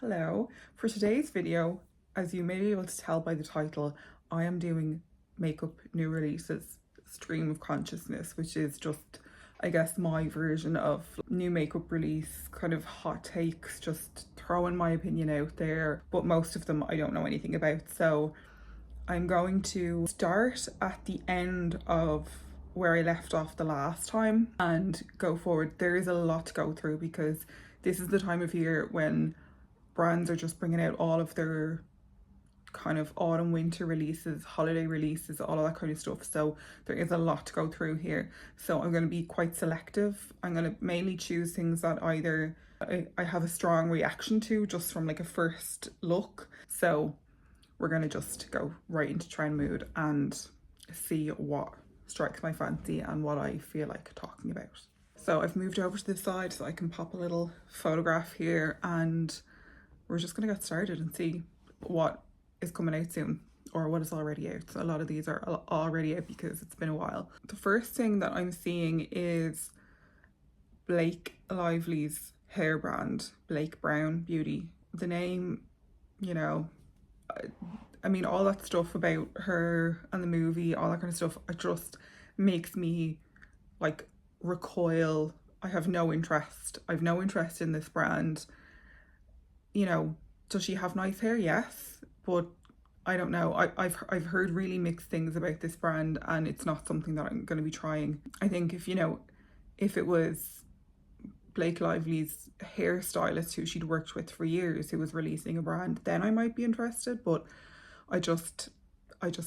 Hello. For today's video, as you may be able to tell by the title, I am doing makeup new releases stream of consciousness, which is just, I guess, my version of new makeup release, kind of hot takes, just throwing my opinion out there, but most of them I don't know anything about. So I'm going to start at the end of where I left off the last time and go forward. There is a lot to go through because this is the time of year when brands are just bringing out all of their kind of autumn winter releases, holiday releases, all of that kind of stuff. So there is a lot to go through here. So I'm going to be quite selective. I'm going to mainly choose things that either I have a strong reaction to just from like a first look. So we're going to just go right into trend mood and see what strikes my fancy and what I feel like talking about. So I've moved over to this side so I can pop a little photograph here, and we're just going to get started and see what is coming out soon or what is already out. So a lot of these are already out because it's been a while. The first thing that I'm seeing is Blake Lively's hair brand, Blake Brown Beauty. The name, you know, I mean, all that stuff about her and the movie, all that kind of stuff, it just makes me like recoil. I have no interest. I've no interest in this brand. You know, does she have nice hair? Yes, but I don't know. I've heard really mixed things about this brand, and it's not something that I'm going to be trying. I think if it was Blake Lively's hairstylist who she'd worked with for years who was releasing a brand, then I might be interested, but I just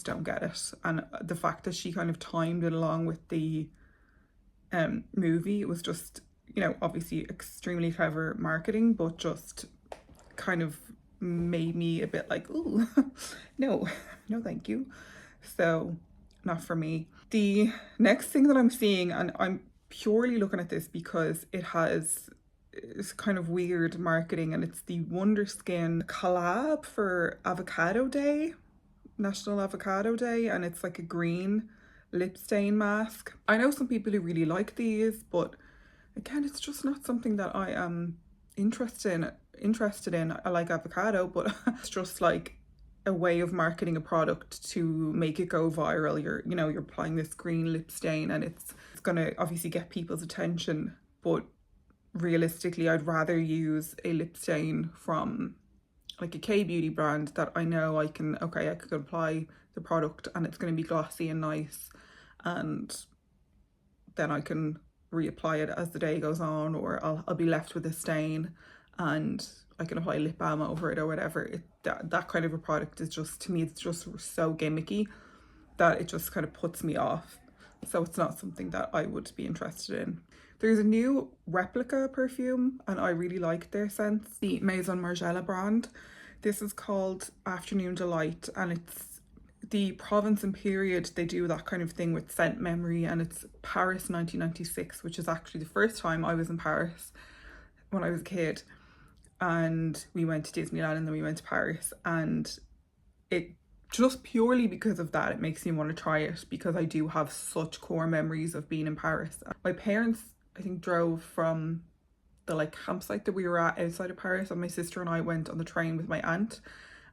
don't get it. And the fact that she kind of timed it along with the movie, it was just, obviously extremely clever marketing, but just kind of made me a bit like, ooh, no thank you. So not for me. The next thing that I'm seeing, and I'm purely looking at this because it's kind of weird marketing, and it's the Wonderskin collab for Avocado Day, National Avocado Day, and it's like a green lip stain mask. I know some people who really like these, but again, it's just not something that I am interested in. I like avocado, but it's just like a way of marketing a product to make it go viral. You're applying this green lip stain, and it's gonna obviously get people's attention, but realistically I'd rather use a lip stain from like a K beauty brand that I know I could apply the product and it's going to be glossy and nice, and then I can reapply it as the day goes on, or I'll be left with a stain and I can apply lip balm over it or whatever. That kind of a product is just, to me, it's just so gimmicky that it just kind of puts me off. So it's not something that I would be interested in. There's a new Replica perfume and I really like their scents, the Maison Margiela brand. This is called Afternoon Delight, and it's the Provence and period. They do that kind of thing with scent memory, and it's Paris 1996, which is actually the first time I was in Paris when I was a kid. And we went to Disneyland and then we went to Paris, and it just purely because of that, it makes me want to try it because I do have such core memories of being in Paris. My parents, I think, drove from the like campsite that we were at outside of Paris, and my sister and I went on the train with my aunt,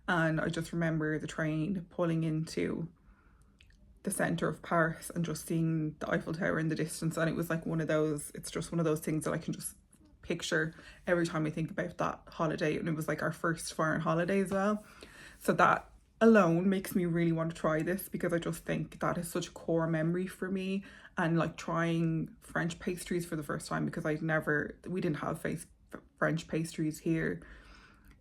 and I just remember the train pulling into the center of Paris and just seeing the Eiffel Tower in the distance, and it was like it's just one of those things that I can just picture every time I think about that holiday. And it was like our first foreign holiday as well, so that alone makes me really want to try this because I just think that is such a core memory for me. And like trying French pastries for the first time, because we didn't have French pastries here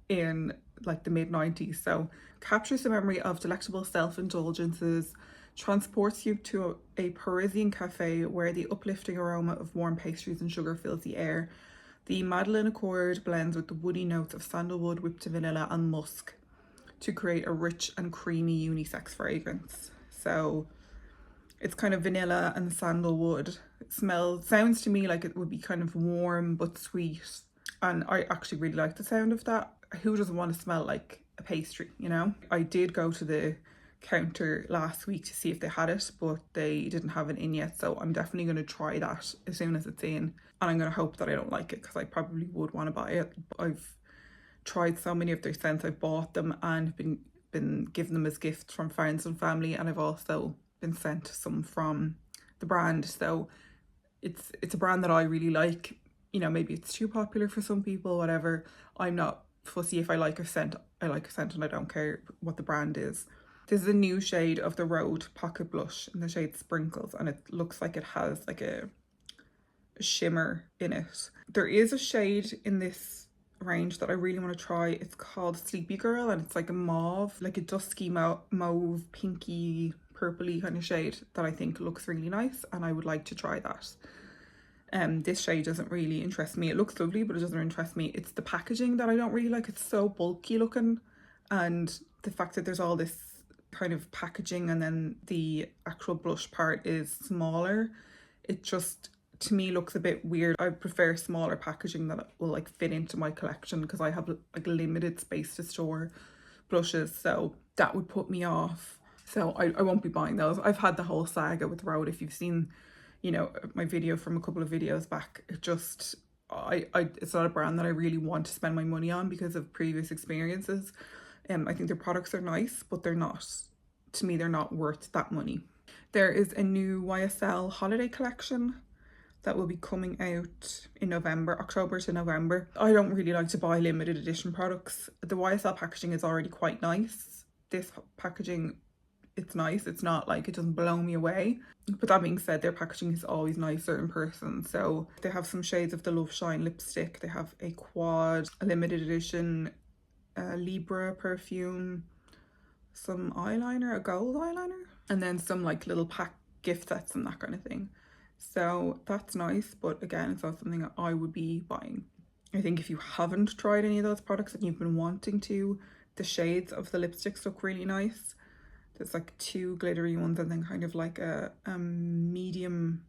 in like the mid-90s. So captures the memory of delectable self-indulgences, transports you to a Parisian cafe where the uplifting aroma of warm pastries and sugar fills the air. The Madeleine Accord blends with the woody notes of sandalwood, whipped vanilla and musk to create a rich and creamy unisex fragrance. So it's kind of vanilla and sandalwood. It sounds to me like it would be kind of warm but sweet, and I actually really like the sound of that. Who doesn't want to smell like a pastry, I did go to the counter last week to see if they had it, but they didn't have it in yet, so I'm definitely going to try that as soon as it's in, and I'm going to hope that I don't like it because I probably would want to buy it. I've tried so many of their scents. I've bought them and been given them as gifts from friends and family, and I've also been sent some from the brand. So it's a brand that I really like. You know, maybe it's too popular for some people, whatever. I'm not fussy. If I like a scent, I like a scent, and I don't care what the brand is. This is a new shade of the Rhode Pocket Blush in the shade Sprinkles, and it looks like it has like a shimmer in it. There is a shade in this range that I really want to try. It's called Sleepy Girl, and it's like a mauve, like a dusky mauve, pinky, purpley kind of shade that I think looks really nice, and I would like to try that. This shade doesn't really interest me. It looks lovely, but it doesn't interest me. It's the packaging that I don't really like. It's so bulky looking, and the fact that there's all this kind of packaging and then the actual blush part is smaller, it just, to me, looks a bit weird. I prefer smaller packaging that will like fit into my collection, because I have like limited space to store blushes, so that would put me off. So I won't be buying those. I've had the whole saga with Rhode. If you've seen, you know, my video from a couple of videos back, it just, it's not a brand that I really want to spend my money on because of previous experiences. I think their products are nice, but they're not, to me, they're not worth that money. There is a new YSL holiday collection that will be coming out in November, October to November. I don't really like to buy limited edition products. The YSL packaging is already quite nice. This packaging, it's nice. It's not like, it doesn't blow me away. But that being said, their packaging is always nicer in person. So they have some shades of the Love Shine lipstick. They have a quad, a limited edition Libra perfume, some eyeliner, a gold eyeliner, and then some like little pack gift sets and that kind of thing. So that's nice, but again, it's not something that I would be buying. I think if you haven't tried any of those products and you've been wanting to, the shades of the lipsticks look really nice. There's like 2 glittery ones and then kind of like a medium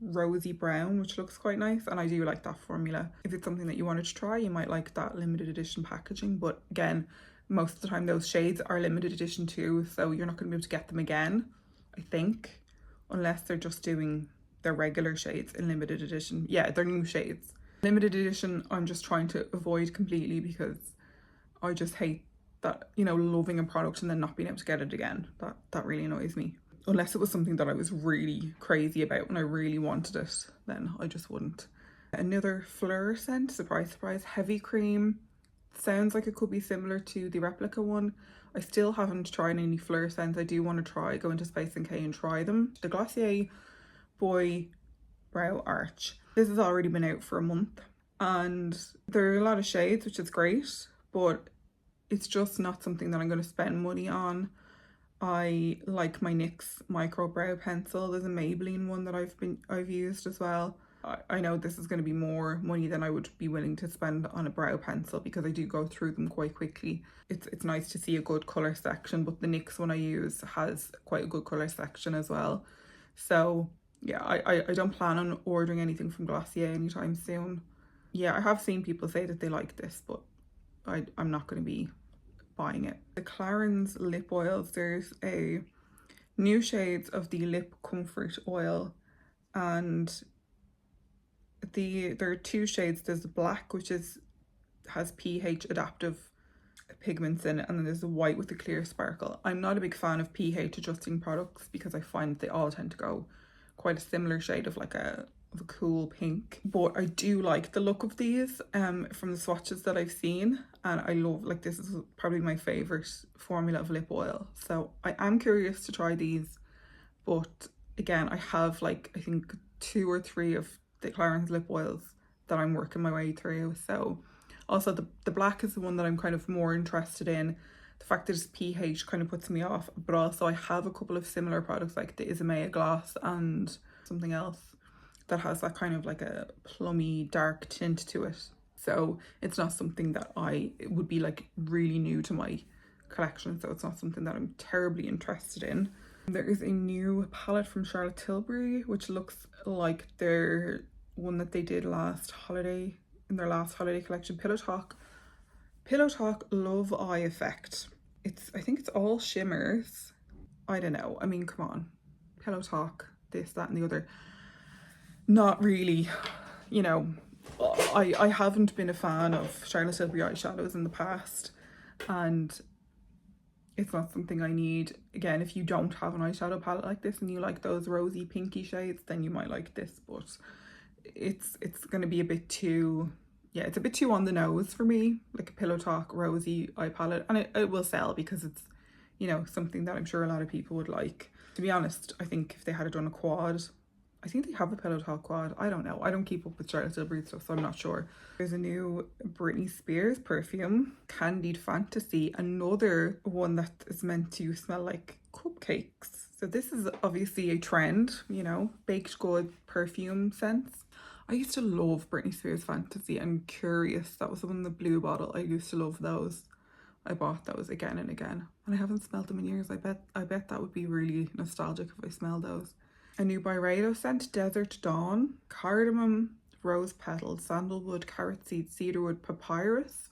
rosy brown, which looks quite nice, and I do like that formula. If it's something that you wanted to try, you might like that limited edition packaging, but again, most of the time those shades are limited edition too, so you're not going to be able to get them again, I think, unless they're just doing their regular shades in limited edition. Yeah, they're new shades. Limited edition I'm just trying to avoid completely, because I just hate that, you know, loving a product and then not being able to get it again. That really annoys me. Unless it was something that I was really crazy about and I really wanted it, then I just wouldn't. Another Phlur scent, surprise, surprise, heavy cream. Sounds like it could be similar to the Replica one. I still haven't tried any Phlur scents. I do want to try, go into Space NK and try them. The Glossier Boy Brow Arch. This has already been out for a month, and there are a lot of shades, which is great, but it's just not something that I'm going to spend money on. I like my NYX micro brow pencil. There's a Maybelline one that I've used as well. I know this is going to be more money than I would be willing to spend on a brow pencil, because I do go through them quite quickly. It's nice to see a good colour section, but the NYX one I use has quite a good colour section as well. So yeah, I don't plan on ordering anything from Glossier anytime soon. Yeah, I have seen people say that they like this, but I'm not going to be buying it. The Clarins lip oils, there's a new shades of the Lip Comfort oil, and there are 2 shades. There's the black, which has pH adaptive pigments in it, and then there's the white with the clear sparkle. I'm not a big fan of pH adjusting products, because I find they all tend to go quite a similar shade of like a cool pink, but I do like the look of these from the swatches that I've seen, and I love, like, this is probably my favorite formula of lip oil, so I am curious to try these. But again, I have like, I think 2 or 3 of the Clarins lip oils that I'm working my way through. So also the black is the one that I'm kind of more interested in. The fact that it's pH kind of puts me off, but also I have a couple of similar products like the Isamaya gloss and something else that has that kind of like a plummy dark tint to it. So it's not something that it would be like really new to my collection, so it's not something that I'm terribly interested in. There is a new palette from Charlotte Tilbury, which looks like their one that they did last holiday, in their last holiday collection, Pillow Talk Love Eye Effect. I think it's all shimmers. I don't know, I mean, come on, Pillow Talk, this, that and the other. Not really, you know, I haven't been a fan of Charlotte Tilbury eyeshadows in the past, and it's not something I need. Again, if you don't have an eyeshadow palette like this and you like those rosy pinky shades, then you might like this, but it's going to be a bit too, yeah, it's a bit too on the nose for me, like a Pillow Talk rosy eye palette, and it will sell because it's, you know, something that I'm sure a lot of people would like. To be honest, I think if they had done a quad, I think they have a Pillow Talk quad, I don't know, I don't keep up with Charlotte Tilbury stuff, so I'm not sure. There's a new Britney Spears perfume, Candied Fantasy, another one that is meant to smell like cupcakes. So this is obviously a trend, you know, baked good perfume scents. I used to love Britney Spears Fantasy and Curious. That was the one in the blue bottle. I used to love those. I bought those again and again, and I haven't smelled them in years. I bet that would be really nostalgic if I smelled those. A new Byredo scent, Desert Dawn, cardamom, rose petal, sandalwood, carrot seed, cedarwood, papyrus,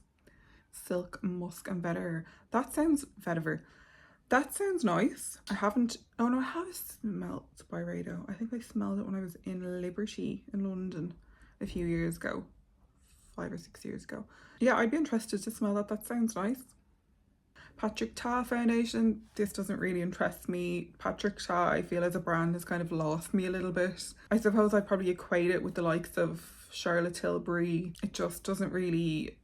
silk, musk, and vetiver. That sounds vetiver. That sounds nice. I haven't, oh no, I have smelled Byredo. I think I smelled it when I was in Liberty in London a few years ago, 5 or 6 years ago. Yeah, I'd be interested to smell that. That sounds nice. Patrick Ta foundation. This doesn't really interest me. Patrick Ta, I feel as a brand, has kind of lost me a little bit. I suppose I'd probably equate it with the likes of Charlotte Tilbury. It just doesn't really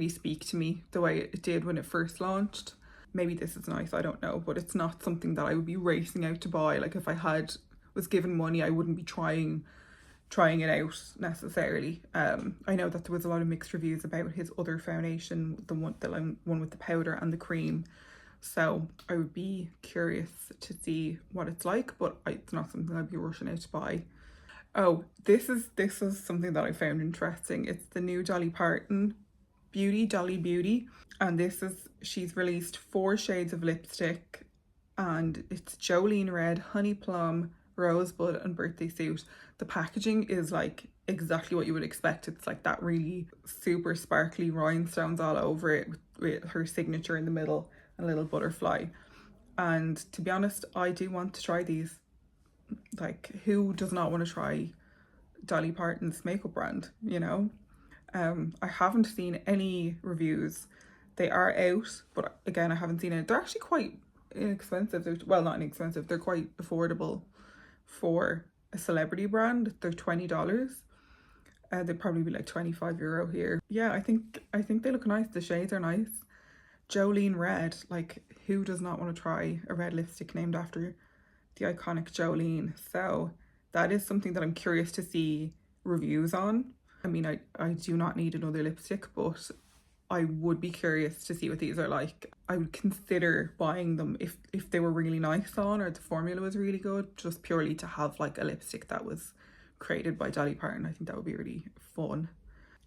speak to me the way it did when it first launched. Maybe this is nice, I don't know, but it's not something that I would be racing out to buy. Like if I was given money, I wouldn't be trying it out necessarily. I know that there was a lot of mixed reviews about his other foundation, the one with the powder and the cream, so I would be curious to see what it's like, but it's not something I'd be rushing out to buy. Oh, this is something that I found interesting. It's the new Dolly Beauty, and she's released 4 shades of lipstick, and it's Jolene Red, Honey Plum, Rosebud, and Birthday Suit. The packaging is like exactly what you would expect. It's like that really super sparkly rhinestones all over it with her signature in the middle and a little butterfly. And to be honest, I do want to try these. Like, who does not want to try Dolly Parton's makeup brand, you know? I haven't seen any reviews. They are out, but again, I haven't seen it. They're actually quite inexpensive. Well, not inexpensive, they're quite affordable for a celebrity brand. They're $20. They'd probably be like €25 here. Yeah, I think they look nice. The shades are nice. Jolene Red, like who does not want to try a red lipstick named after the iconic Jolene? So that is something that I'm curious to see reviews on. I mean, I do not need another lipstick, but I would be curious to see what these are like. I would consider buying them if they were really nice on, or the formula was really good, just purely to have like a lipstick that was created by Dolly Parton. I think that would be really fun.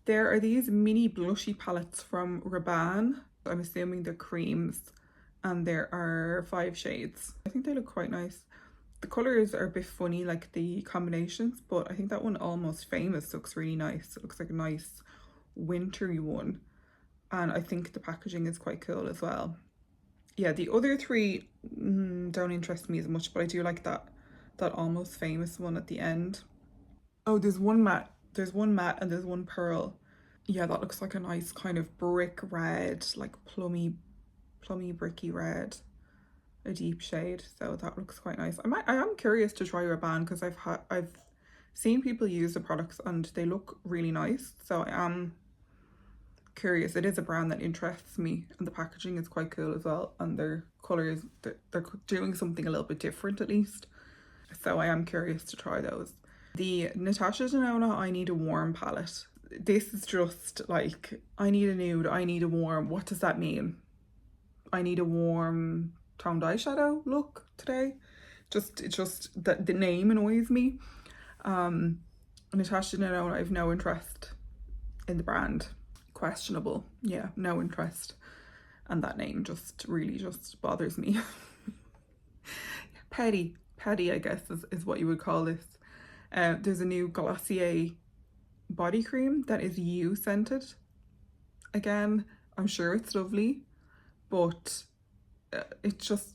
There are these mini blushy palettes from Rhode. I'm assuming they're creams, and there are 5 shades. I think they look quite nice. The colours are a bit funny, like the combinations, but I think that one, Almost Famous, looks really nice. It looks like a nice wintry one. And I think the packaging is quite cool as well. Yeah, the other 3 don't interest me as much, but I do like that Almost Famous one at the end. Oh, there's one matte and there's one pearl. Yeah, that looks like a nice kind of brick red, like plummy bricky red, a deep shade. So that looks quite nice. I am curious to try Rhode because I've seen people use the products and they look really nice. So I am curious. It is a brand that interests me, and the packaging is quite cool as well, and their colors, they're doing something a little bit different at least. So I am curious to try those. The Natasha Denona I Need a Warm palette. This is just like, I need a nude, I need a warm. What does that mean? I need a warm toned eyeshadow look today. Just that the name annoys me. Natasha Denona, I have no interest in the brand. Questionable. Yeah, no interest. And that name just really just bothers me. Petty, I guess is what you would call this. There's a new Glossier body cream that is You scented. Again, I'm sure it's lovely, but it's just,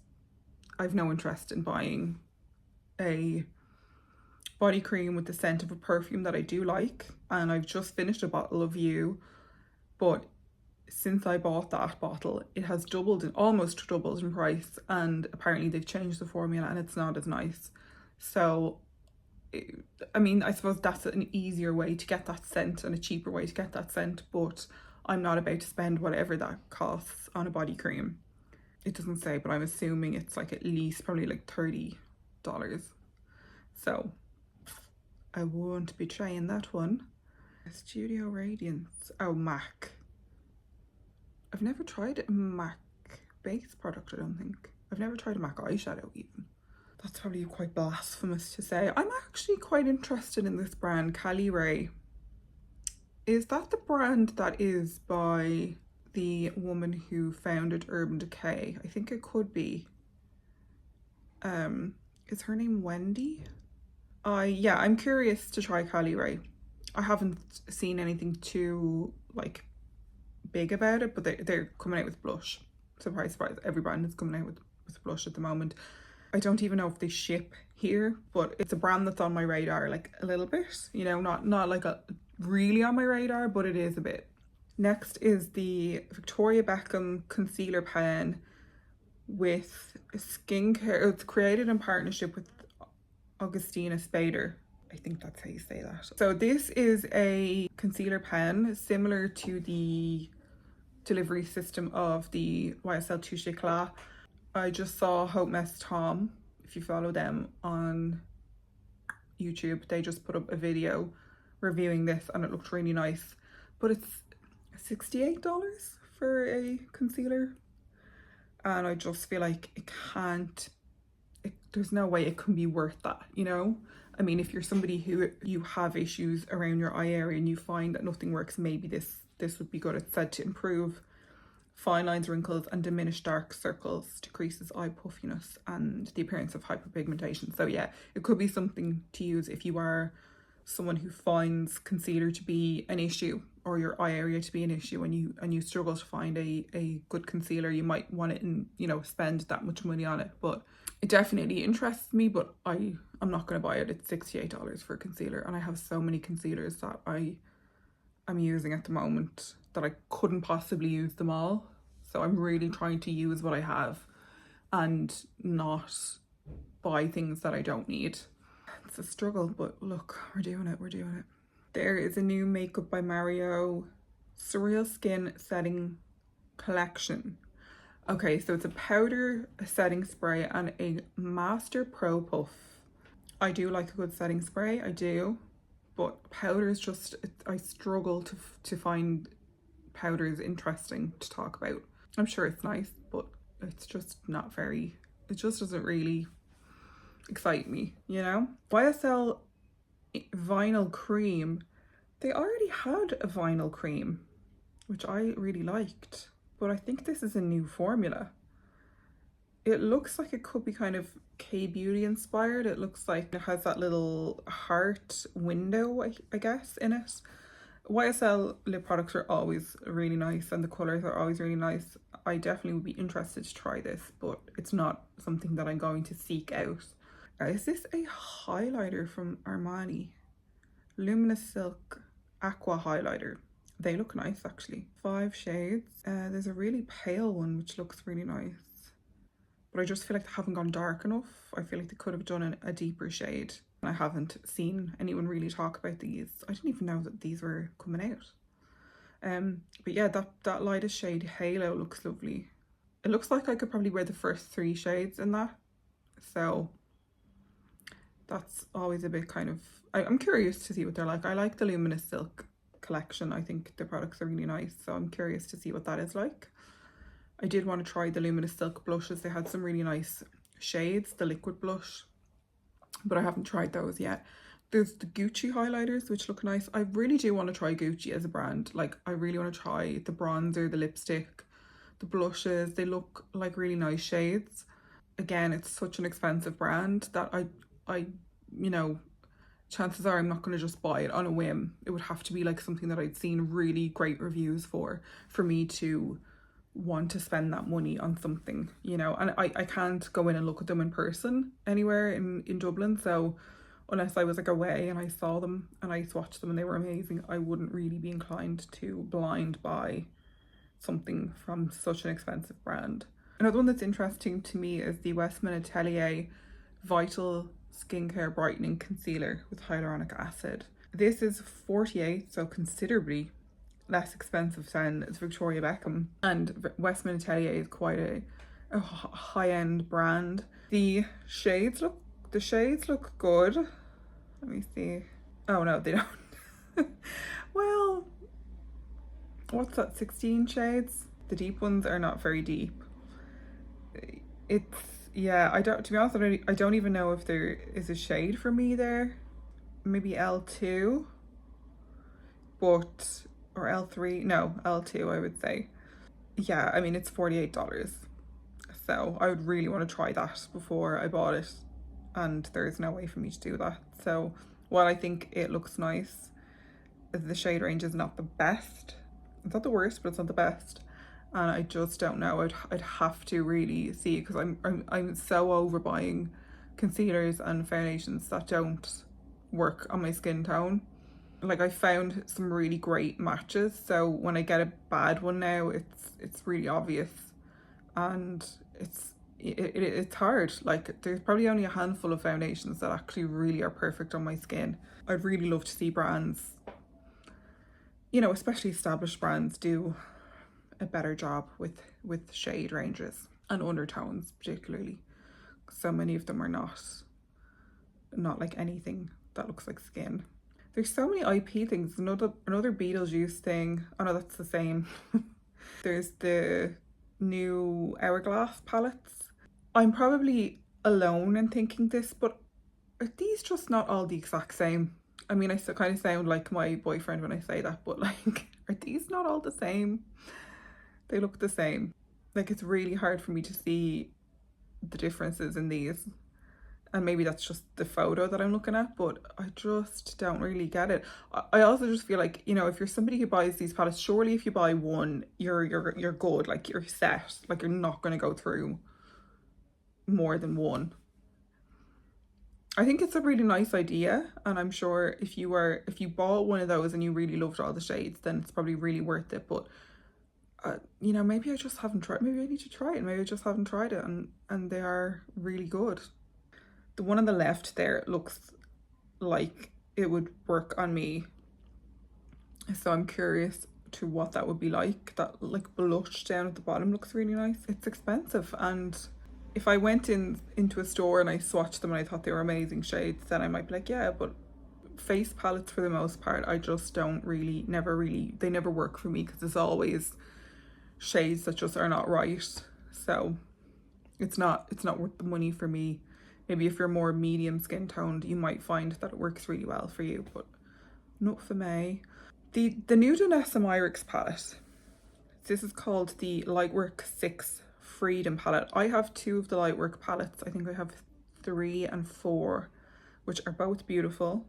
I've no interest in buying a body cream with the scent of a perfume that I do like, and I've just finished a bottle of You, but since I bought that bottle it has almost doubled in price, and apparently they've changed the formula and it's not as nice. So I mean, I suppose that's an easier way to get that scent and a cheaper way to get that scent, but I'm not about to spend whatever that costs on a body cream. It doesn't say, but I'm assuming it's like at least probably like $30. So I won't be trying that one. Studio Radiance. Oh, MAC. I've never tried a MAC base product, I don't think. I've never tried a MAC eyeshadow even. That's probably quite blasphemous to say. I'm actually quite interested in this brand, Caliray. Is that the brand that is by the woman who founded Urban Decay? I think it could be. Is her name Wendy? Yeah, I'm curious to try Caliray. I haven't seen anything too like big about it, but they're coming out with blush. Surprise, surprise, every brand is coming out with blush at the moment. I don't even know if they ship here, but it's a brand that's on my radar like a little bit, you know, not like really on my radar, but it is a bit. Next is the Victoria Beckham concealer pen with skincare. It's created in partnership with Augustina Spader. I think that's how you say that. So this is a concealer pen similar to the delivery system of the YSL Touche Eclat. I just saw Hope Mess Tom, if you follow them on YouTube, they just put up a video reviewing this and it looked really nice. But it's $68 for a concealer, and I just feel like there's no way it can be worth that, you know? I mean, if you're somebody who you have issues around your eye area and you find that nothing works, maybe this would be good. It's said to improve fine lines, wrinkles, and diminish dark circles, decreases eye puffiness, and the appearance of hyperpigmentation. So yeah, it could be something to use if you are someone who finds concealer to be an issue, or your eye area to be an issue, and you struggle to find a good concealer. You might want it and, you know, spend that much money on it. But it definitely interests me, but I'm not going to buy it. It's $68 for a concealer, and I have so many concealers that I'm using at the moment that I couldn't possibly use them all. So I'm really trying to use what I have and not buy things that I don't need. It's a struggle, but look, we're doing it. There is a new Makeup by Mario Surreal Skin Setting Collection. Okay, so it's a powder, a setting spray, and a Master Pro Puff. I do like a good setting spray, I do, but powder is just, I struggle to find powders interesting to talk about. I'm sure it's nice, but it's just not very, it just doesn't really excite me, you know? YSL Vinyl Cream, they already had a vinyl cream, which I really liked, but I think this is a new formula. It looks like it could be kind of K-beauty inspired. It looks like it has that little heart window, I guess, in it. YSL lip products are always really nice, and the colours are always really nice. I definitely would be interested to try this, but it's not something that I'm going to seek out. Is this a highlighter from Armani? Luminous Silk Acqua highlighter. They look nice actually. 5 shades. There's a really pale one which looks really nice, but I just feel like they haven't gone dark enough. I feel like they could have done a deeper shade. I haven't seen anyone really talk about these. I didn't even know that these were coming out. But yeah, that lightest shade Halo looks lovely. It looks like I could probably wear the first 3 shades in that. So that's always a bit kind of, I'm curious to see what they're like. I like the Luminous Silk collection. I think the products are really nice, so I'm curious to see what that is like. I did want to try the Luminous Silk blushes. They had some really nice shades, the liquid blush, but I haven't tried those yet. There's the Gucci highlighters, which look nice. I really do want to try Gucci as a brand. Like, I really want to try the bronzer, the lipstick, the blushes. They look like really nice shades. Again, it's such an expensive brand that I you know, chances are I'm not going to just buy it on a whim. It would have to be like something that I'd seen really great reviews for me to want to spend that money on something, you know. And I can't go in and look at them in person anywhere in Dublin, so unless I was like away and I saw them and I swatched them and they were amazing, I wouldn't really be inclined to blind buy something from such an expensive brand. Another one that's interesting to me is the Westman Atelier Vital Skincare Brightening Concealer with Hyaluronic Acid. This is $48, so considerably less expensive than Victoria Beckham, and Westman Atelier is quite a high-end brand. The shades look good. Let me see. Oh no, they don't. Well, what's that, 16 shades? The deep ones are not very deep. It's, yeah, to be honest, I don't even know if there is a shade for me there. Maybe L2, but, or L3, no, L2 I would say. Yeah, I mean, it's $48. So I would really want to try that before I bought it, and there's no way for me to do that. So while I think it looks nice, the shade range is not the best. It's not the worst, but it's not the best. And I just don't know. I'd have to really see, because I'm so over buying concealers and foundations that don't work on my skin tone. Like, I found some really great matches, so when I get a bad one now, it's really obvious, and it's hard. Like, there's probably only a handful of foundations that actually really are perfect on my skin. I'd really love to see brands, you know, especially established brands, do a better job with shade ranges and undertones particularly. So many of them are not like anything that looks like skin. There's so many IP things. Another Beetlejuice thing. Oh no, that's the same. There's the new Hourglass palettes. I'm probably alone in thinking this, but are these just not all the exact same? I mean, I still kind of sound like my boyfriend when I say that, but like, are these not all the same? They look the same. Like, it's really hard for me to see the differences in these. And maybe that's just the photo that I'm looking at, but I just don't really get it. I also just feel like, you know, if you're somebody who buys these palettes, surely if you buy one, you're good, like you're set, like you're not going to go through more than one. I think it's a really nice idea, and I'm sure if you bought one of those and you really loved all the shades, then it's probably really worth it. But you know, maybe I just haven't tried. Maybe I need to try it. Maybe I just haven't tried it, and they are really good. The one on the left there looks like it would work on me, so I'm curious to what that would be like. That like blush down at the bottom looks really nice. It's expensive, and if I went into a store and I swatched them and I thought they were amazing shades, then I might be like, yeah, but face palettes for the most part, I just don't really, they never work for me, because it's always shades that just are not right. So it's not worth the money for me. Maybe if you're more medium skin toned, you might find that it works really well for you, but not for me. The new Danessa Myricks palette. This is called the Lightwork 6 Freedom palette. I have 2 of the Lightwork palettes. I think I have 3 and 4, which are both beautiful.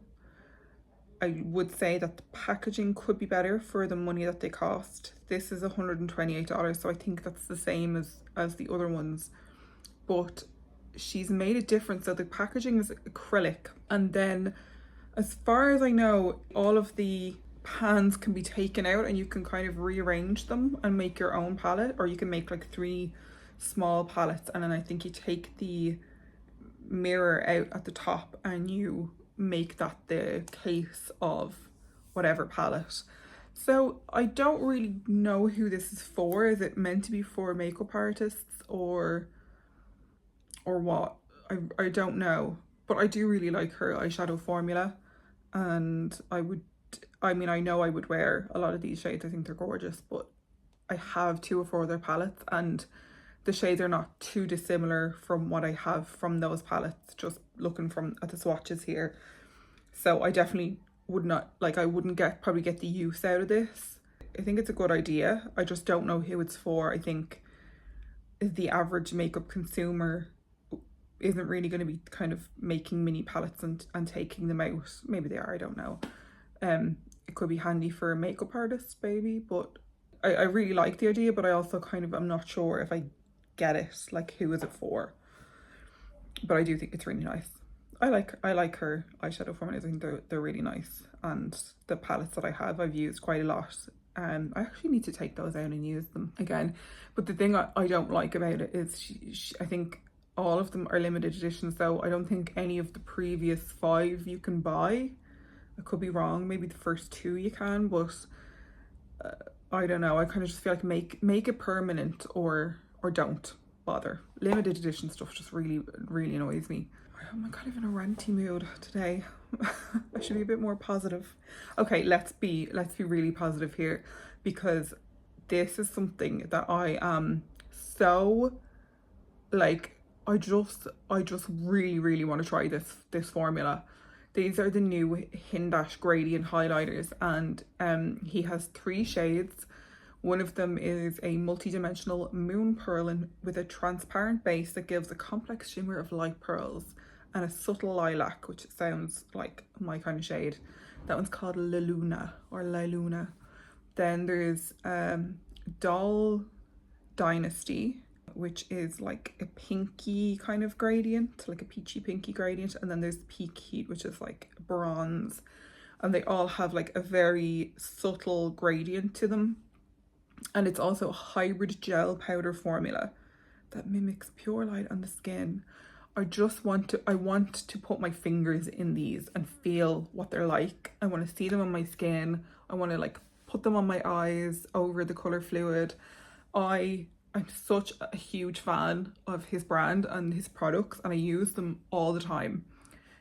I would say that the packaging could be better for the money that they cost. This is $128, so I think that's the same as the other ones. But she's made a difference. So the packaging is acrylic, and then as far as I know, all of the pans can be taken out and you can kind of rearrange them and make your own palette, or you can make like 3 small palettes, and then I think you take the mirror out at the top and you make that the case of whatever palette. So I don't really know who this is for. Is it meant to be for makeup artists or what? I don't know, but I do really like her eyeshadow formula, and I know I would wear a lot of these shades. I think they're gorgeous, but I have 2 or 4 other palettes, and the shades are not too dissimilar from what I have from those palettes, just looking at the swatches here. So I definitely would not, like, I wouldn't probably get the use out of this. I think it's a good idea. I just don't know who it's for. I think the average makeup consumer isn't really going to be kind of making mini palettes and taking them out. Maybe they are, I don't know. It could be handy for a makeup artist maybe, but I really like the idea, but I also kind of am not sure if I get it, like who is it for. But I do think it's really nice. I like her eyeshadow formulas. I think they're really nice, and the palettes that I have I've used quite a lot. I actually need to take those out and use them again. But the thing I don't like about it is I think all of them are limited editions, so I don't think any of the previous 5 you can buy. I could be wrong, maybe the first 2 you can, but I don't know. I kind of just feel like make it permanent or don't bother. Limited edition stuff just really annoys me. I'm kind of in a ranty mood today. I should be a bit more positive. Okay, let's be really positive here, because this is something that I am so like, I just really want to try this formula. These are the new Hindash Gradient highlighters, and he has 3 shades. One of them is a multi-dimensional moon pearl with a transparent base that gives a complex shimmer of light pearls, and a subtle lilac, which sounds like my kind of shade. That one's called La Luna or La Luna. Then there's Doll Dynasty, which is like a pinky kind of gradient, like a peachy pinky gradient. And then there's Peak Heat, which is like bronze. And they all have like a very subtle gradient to them. And it's also a hybrid gel powder formula that mimics pure light on the skin. I want to put my fingers in these and feel what they're like. I want to see them on my skin. I want to like put them on my eyes over the color fluid. I'm such a huge fan of his brand and his products, and I use them all the time.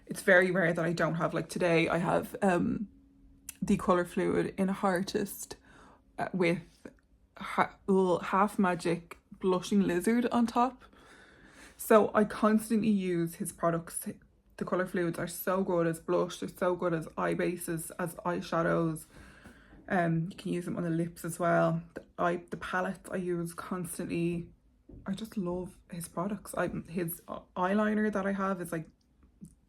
It's very rare that I don't have. Like today I have the color fluid in a Heartist with little Half Magic blushing lizard on top. So I constantly use his products. The colour fluids are so good as blush, they're so good as eye bases, as eyeshadows. You can use them on the lips as well. The palettes I use constantly. I just love his products. His eyeliner that I have is like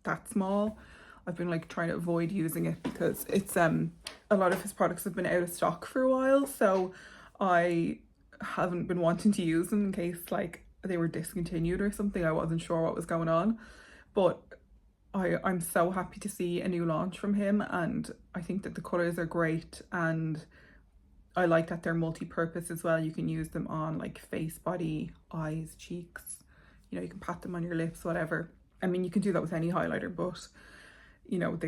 that small. I've been like trying to avoid using it because it's a lot of his products have been out of stock for a while, so I haven't been wanting to use them in case like they were discontinued or something. I wasn't sure what was going on, but I'm so happy to see a new launch from him, and I think that the colours are great, and I like that they're multi-purpose as well. You can use them on like face, body, eyes, cheeks, you know, you can pat them on your lips, whatever. I mean, you can do that with any highlighter, but you know,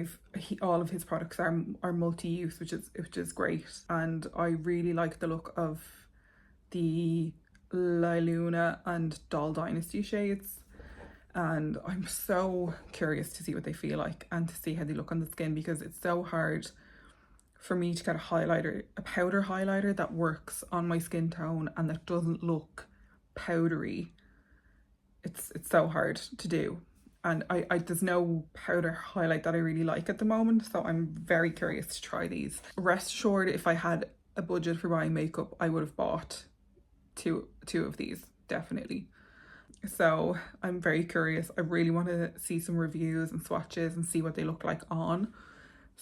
all of his products are multi-use, which is great. And I really like the look of the La Luna and Doll Dynasty shades, and I'm so curious to see what they feel like and to see how they look on the skin, because it's so hard for me to get a powder highlighter that works on my skin tone and that doesn't look powdery. It's so hard to do, and I there's no powder highlight that I really like at the moment, so I'm very curious to try these. Rest assured, if I had a budget for buying makeup, I would have bought two of these, definitely. So I'm very curious. I really want to see some reviews and swatches and see what they look like on.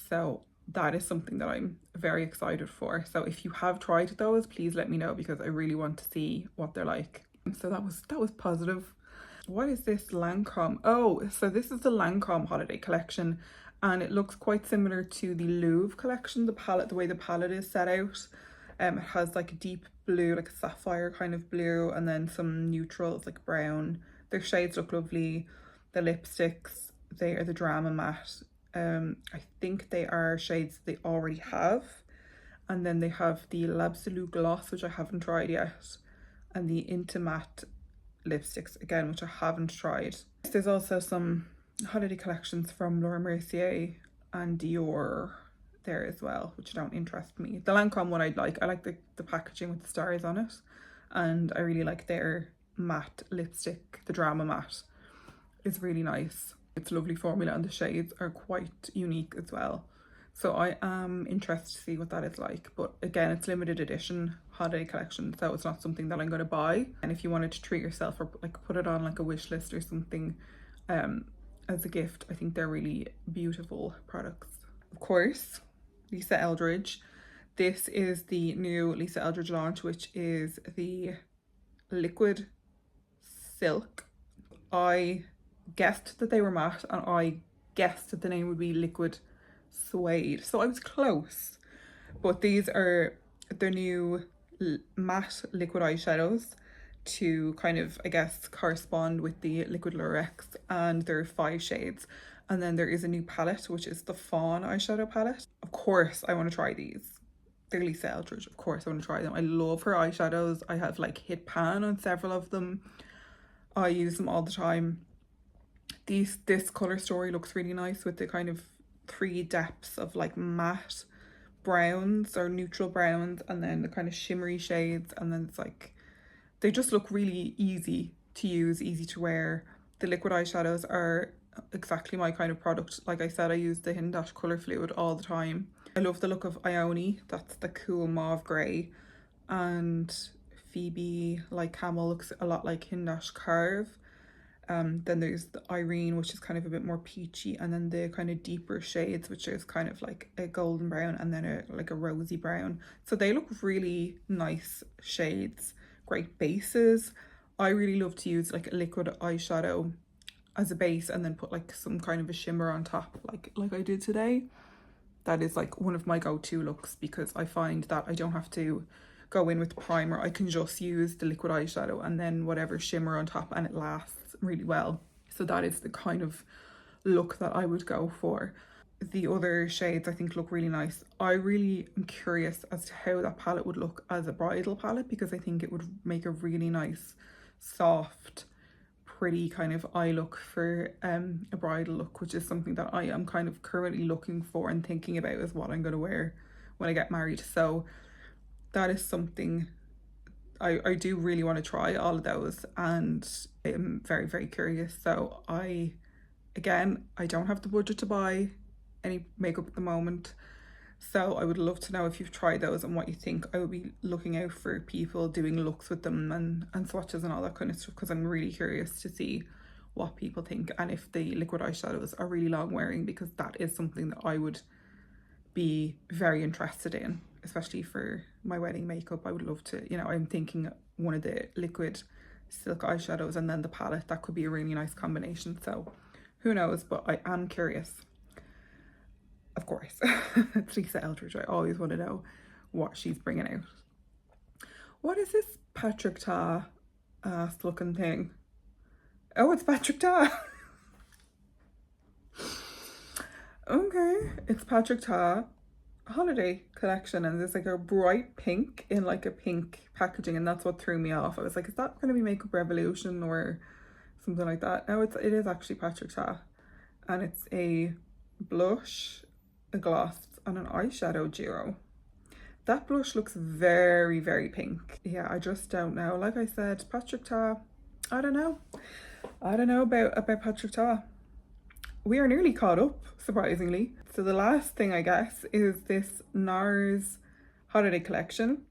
So that is something that I'm very excited for. So if you have tried those, please let me know, because I really want to see what they're like. So that was positive. What is this Lancome? Oh, so this is the Lancome holiday collection, and it looks quite similar to the Louvre collection, the palette, the way the palette is set out. It has like a deep blue, like a sapphire kind of blue, and then some neutrals like brown. Their shades look lovely. The lipsticks, they are the Drama Matte. I think they are shades they already have. And then they have the L'Absolu Gloss, which I haven't tried yet, and the Intimatte lipsticks again, which I haven't tried. There's also some holiday collections from Laura Mercier and Dior there as well, which don't interest me. The Lancome one I like the packaging with the stars on it, and I really like their matte lipstick. The Drama Matte is really nice. It's a lovely formula, and the shades are quite unique as well. So I am interested to see what that is like, but again, it's limited edition holiday collection, so it's not something that I'm going to buy. And if you wanted to treat yourself or like put it on like a wish list or something as a gift, I think they're really beautiful products. Of course, Lisa Eldridge. This is the new Lisa Eldridge launch, which is the Liquid Silk. I guessed that they were matte, and I guessed that the name would be Liquid Suede. So I was close. But these are the new matte liquid eyeshadows to kind of, I guess, correspond with the Liquid Luxe, and there are 5 shades. And then there is a new palette, which is the Fawn eyeshadow palette. Of course, I want to try these. They're Lisa Eldridge, of course I want to try them. I love her eyeshadows. I have like hit pan on several of them. I use them all the time. This colour story looks really nice with the kind of 3 depths of like matte browns or neutral browns, and then the kind of shimmery shades, and then it's like, they just look really easy to use, easy to wear. The liquid eyeshadows are exactly my kind of product. Like I said, I use the Hidden Dash colour fluid all the time. I love the look of Ione, that's the cool mauve grey, and Phoebe like Camel looks a lot like Hidden Dash Carve. Then there's the Irene, which is kind of a bit more peachy, and then the kind of deeper shades, which is kind of like a golden brown and then like a rosy brown. So they look really nice shades, great bases. I really love to use like a liquid eyeshadow as a base and then put like some kind of a shimmer on top, like I did today. That is like one of my go-to looks, because I find that I don't have to go in with the primer. I can just use the liquid eyeshadow and then whatever shimmer on top, and it lasts really well. So that is the kind of look that I would go for. The other shades I think look really nice. I really am curious as to how that palette would look as a bridal palette, because I think it would make a really nice, soft, pretty kind of eye look for a bridal look, which is something that I am kind of currently looking for and thinking about as what I'm going to wear when I get married. So that is something I do really want to try all of those, and I'm very, very curious. So again, I don't have the budget to buy any makeup at the moment, so I would love to know if you've tried those and what you think. I would be looking out for people doing looks with them and swatches and all that kind of stuff, because I'm really curious to see what people think, and if the liquid eyeshadows are really long wearing, because that is something that I would be very interested in, especially for my wedding makeup. I would love to, you know, I'm thinking one of the liquid silk eyeshadows and then the palette, that could be a really nice combination. So who knows, but I am curious. Of course, it's Lisa Eldridge. I always want to know what she's bringing out. What is this Patrick Ta ass looking thing? Oh, it's Patrick Ta. Okay, it's Patrick Ta holiday collection, and there's like a bright pink in like a pink packaging, and that's what threw me off. I was like, is that going to be Makeup Revolution or something like that? No, it is actually Patrick Ta, and it's a blush, a gloss, and an eyeshadow duo. That blush looks very, very pink. Yeah, I just don't know. Like I said, Patrick Ta, I don't know about Patrick Ta. We are nearly caught up, surprisingly. So the last thing, I guess, is this NARS holiday collection.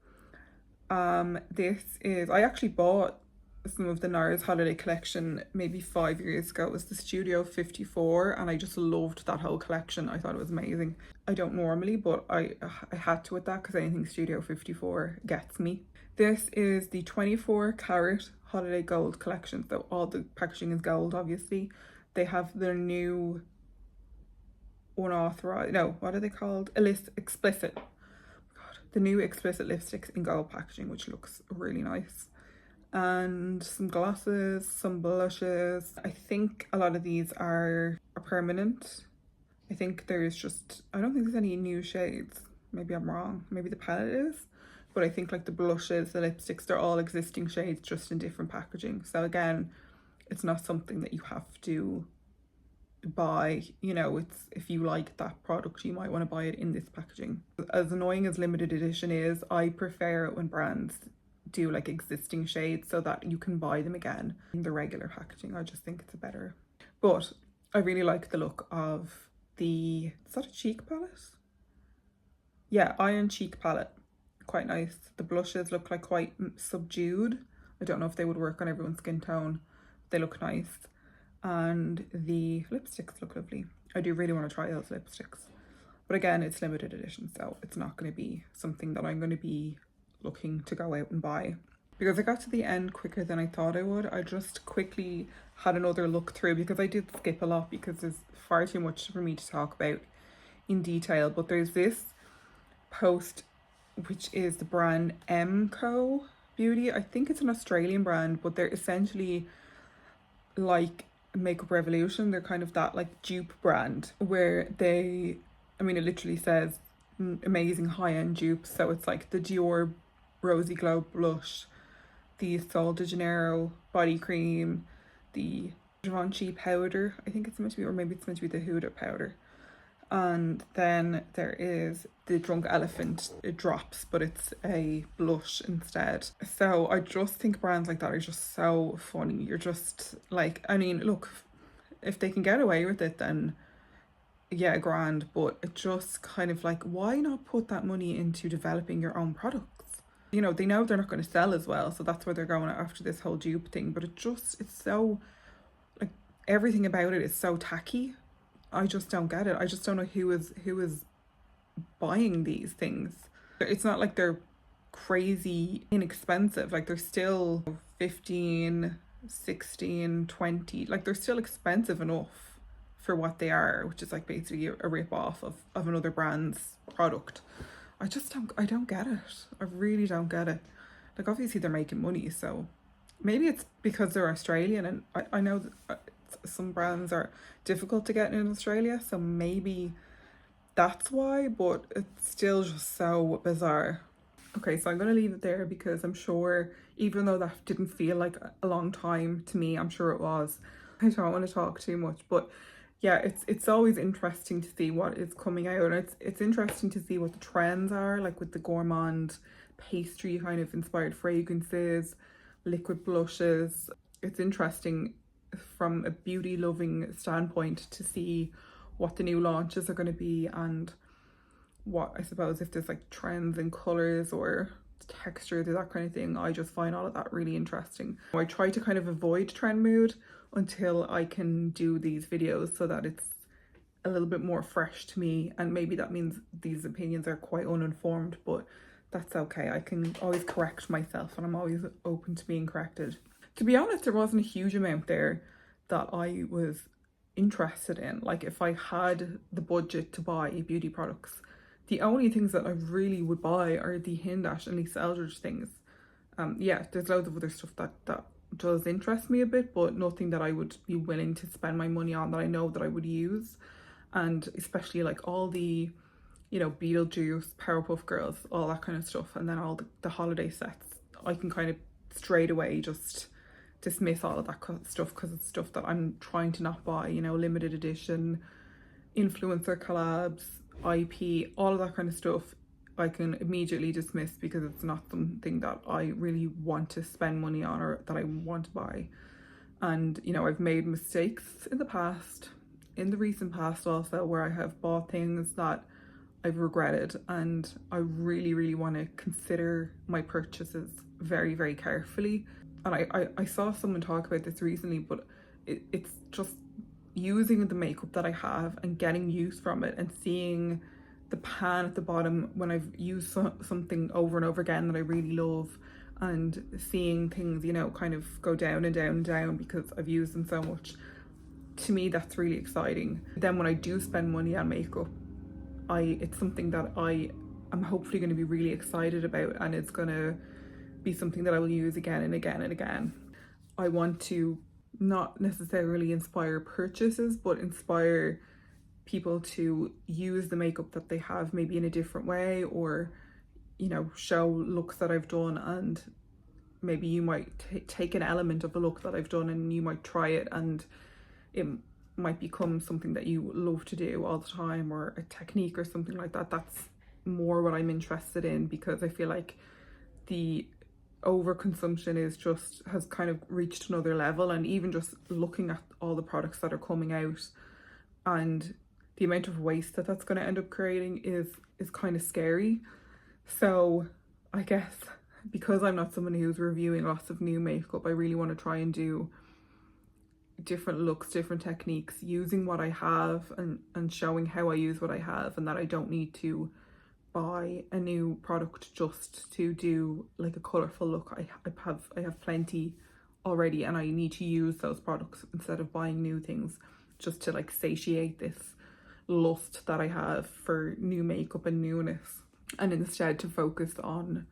This is, I actually bought some of the NARS holiday collection maybe 5 years ago. It was the Studio 54, and I just loved that whole collection. I thought it was amazing. I don't normally, but I had to with that, because anything Studio 54 gets me. This is the 24 carat holiday gold collection. So all the packaging is gold, obviously. They have their new unauthorized, no, what are they called? Explicit. God, the new explicit lipsticks in gold packaging, which looks really nice. And some glosses, some blushes. I think a lot of these are permanent. I think there's just, I don't think there's any new shades. Maybe I'm wrong. Maybe the palette is. But I think like the blushes, the lipsticks, they're all existing shades, just in different packaging. So again, it's not something that you have to buy, you know. It's, if you like that product, you might want to buy it in this packaging. As annoying as limited edition is, I prefer it when brands do like existing shades so that you can buy them again in the regular packaging. I just think it's better. But I really like the look of the, is that a cheek palette? Yeah, Iron Cheek palette. Quite nice. The blushes look like quite subdued. I don't know if they would work on everyone's skin tone. They look nice, and the lipsticks look lovely. I do really want to try those lipsticks, but again, it's limited edition, so it's not going to be something that I'm going to be looking to go out and buy. because I got to the end quicker than I thought I would. I just quickly had another look through because I did skip a lot because there's far too much for me to talk about in detail. But there's this post, which is the brand MCo Beauty. I think it's an Australian brand, but they're essentially like Makeup Revolution. They're kind of that like dupe brand where they, I mean, it literally says amazing high-end dupes. So it's like the Dior Rosy Glow blush, the Sol de Janeiro body cream, the Givenchy powder, I think it's meant to be, or maybe it's meant to be the Huda powder. And then there is the Drunk Elephant. It drops, but it's a blush instead. So I just think brands like that are just so funny. You're just like, I mean, look, if they can get away with it, then yeah, grand. But it just kind of like, why not put that money into developing your own products? You know, they know they're not going to sell as well, so that's why they're going after this whole dupe thing. But it's so, like, everything about it is so tacky. I just don't get it. I just don't know who is buying these things. It's not like they're crazy inexpensive. Like, they're still 15, 16, 20. Like, they're still expensive enough for what they are, which is like basically a rip-off of another brand's product. I don't get it. I really don't get it. Like, obviously they're making money, so maybe it's because they're Australian, and I know that some brands are difficult to get in Australia, so maybe that's why, but it's still just so bizarre. Okay, so I'm going to leave it there because I'm sure, even though that didn't feel like a long time to me, I'm sure it was. I don't want to talk too much, but yeah, it's always interesting to see what is coming out. It's interesting to see what the trends are, like with the gourmand pastry kind of inspired fragrances, liquid blushes. It's interesting from a beauty loving standpoint to see what the new launches are going to be, and what, I suppose, if there's like trends in colors or textures or that kind of thing. I just find all of that really interesting. I try to kind of avoid trend mood until I can do these videos so that it's a little bit more fresh to me, and maybe that means these opinions are quite uninformed, but that's okay. I can always correct myself, and I'm always open to being corrected. To be honest, there wasn't a huge amount there that I was interested in. Like, if I had the budget to buy beauty products, the only things that I really would buy are the Hindash and Lisa Eldridge things. Yeah, there's loads of other stuff that does interest me a bit, but nothing that I would be willing to spend my money on that I know that I would use. And especially like all the, you know, Beetlejuice, Powerpuff Girls, all that kind of stuff, and then all the holiday sets, I can kind of straight away just dismiss all of that stuff because it's stuff that I'm trying to not buy, you know, limited edition, influencer collabs, IP, all of that kind of stuff. I can immediately dismiss because it's not something that I really want to spend money on or that I want to buy. And, you know, I've made mistakes in the past, in the recent past also, where I have bought things that I've regretted, and I really, really want to consider my purchases very, very carefully. And I saw someone talk about this recently, but it's just using the makeup that I have and getting use from it, and seeing the pan at the bottom when I've used something over and over again that I really love, and seeing things, you know, kind of go down and down and down because I've used them so much. To me, that's really exciting. Then when I do spend money on makeup, it's something that I'm hopefully going to be really excited about, and it's going to be something that I will use again and again and again. I want to not necessarily inspire purchases, but inspire people to use the makeup that they have maybe in a different way, or, you know, show looks that I've done, and maybe you might take an element of a look that I've done and you might try it, and it might become something that you love to do all the time, or a technique or something like that. That's more what I'm interested in, because I feel like the overconsumption has kind of reached another level, and even just looking at all the products that are coming out and the amount of waste that's going to end up creating is kind of scary. So I guess because I'm not someone who's reviewing lots of new makeup, I really want to try and do different looks, different techniques, using what I have and showing how I use what I have, and that I don't need to buy a new product just to do like a colourful look. I have plenty already, and I need to use those products instead of buying new things, just to like satiate this lust that I have for new makeup and newness, and instead to focus on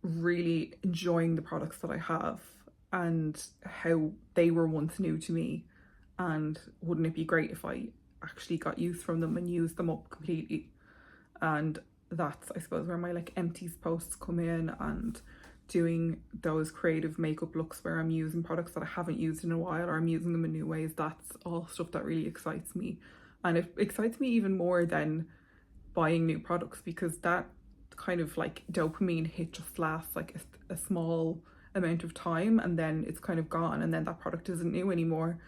really enjoying the products that I have and how they were once new to me, and wouldn't it be great if I actually got use from them and used them up completely. And that's, I suppose, where my like empties posts come in, and doing those creative makeup looks where I'm using products that I haven't used in a while, or I'm using them in new ways. That's all stuff that really excites me, and it excites me even more than buying new products, because that kind of like dopamine hit just lasts like a small amount of time, and then it's kind of gone, and then that product isn't new anymore.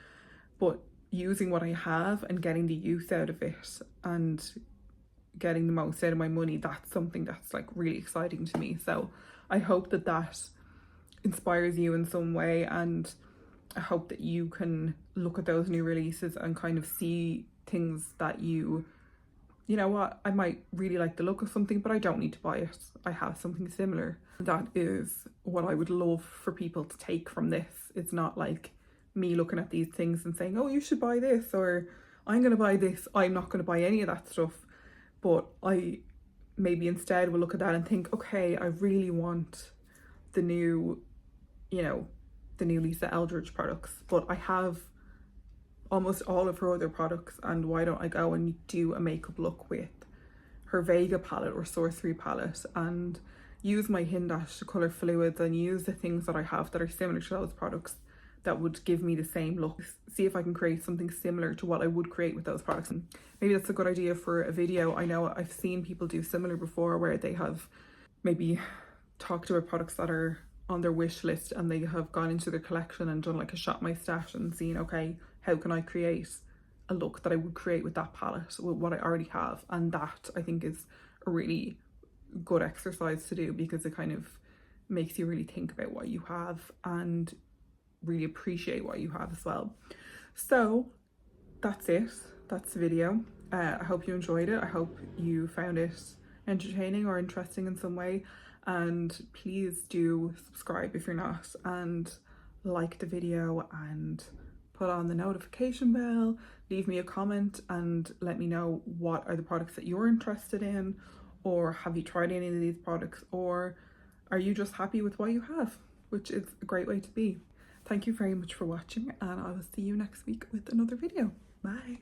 But using what I have and getting the use out of it and getting the most out of my money, that's something that's like really exciting to me. So I hope that that inspires you in some way, and I hope that you can look at those new releases and kind of see things that you know what, I might really like the look of something, but I don't need to buy it. I have something similar. That is what I would love for people to take from this. It's not like me looking at these things and saying, oh, you should buy this, or I'm going to buy this. I'm not going to buy any of that stuff. But I maybe instead will look at that and think, okay, I really want the new, you know, the new Lisa Eldridge products, but I have almost all of her other products, and why don't I go and do a makeup look with her Vega palette or Sorcery palette, and use my Hindash colour fluids, and use the things that I have that are similar to those products that would give me the same look. See if I can create something similar to what I would create with those products. And maybe that's a good idea for a video. I know I've seen people do similar before, where they have maybe talked about products that are on their wish list, and they have gone into their collection and done like a shop my stash and seen, okay, how can I create a look that I would create with that palette, with what I already have. And that, I think, is a really good exercise to do, because it kind of makes you really think about what you have and really appreciate what you have as well. So that's it, that's the video. I hope you enjoyed it. I hope you found it entertaining or interesting in some way, and please do subscribe if you're not, and like the video, and put on the notification bell, leave me a comment and let me know what are the products that you're interested in, or have you tried any of these products, or are you just happy with what you have, which is a great way to be. Thank you very much for watching, and I will see you next week with another video. Bye.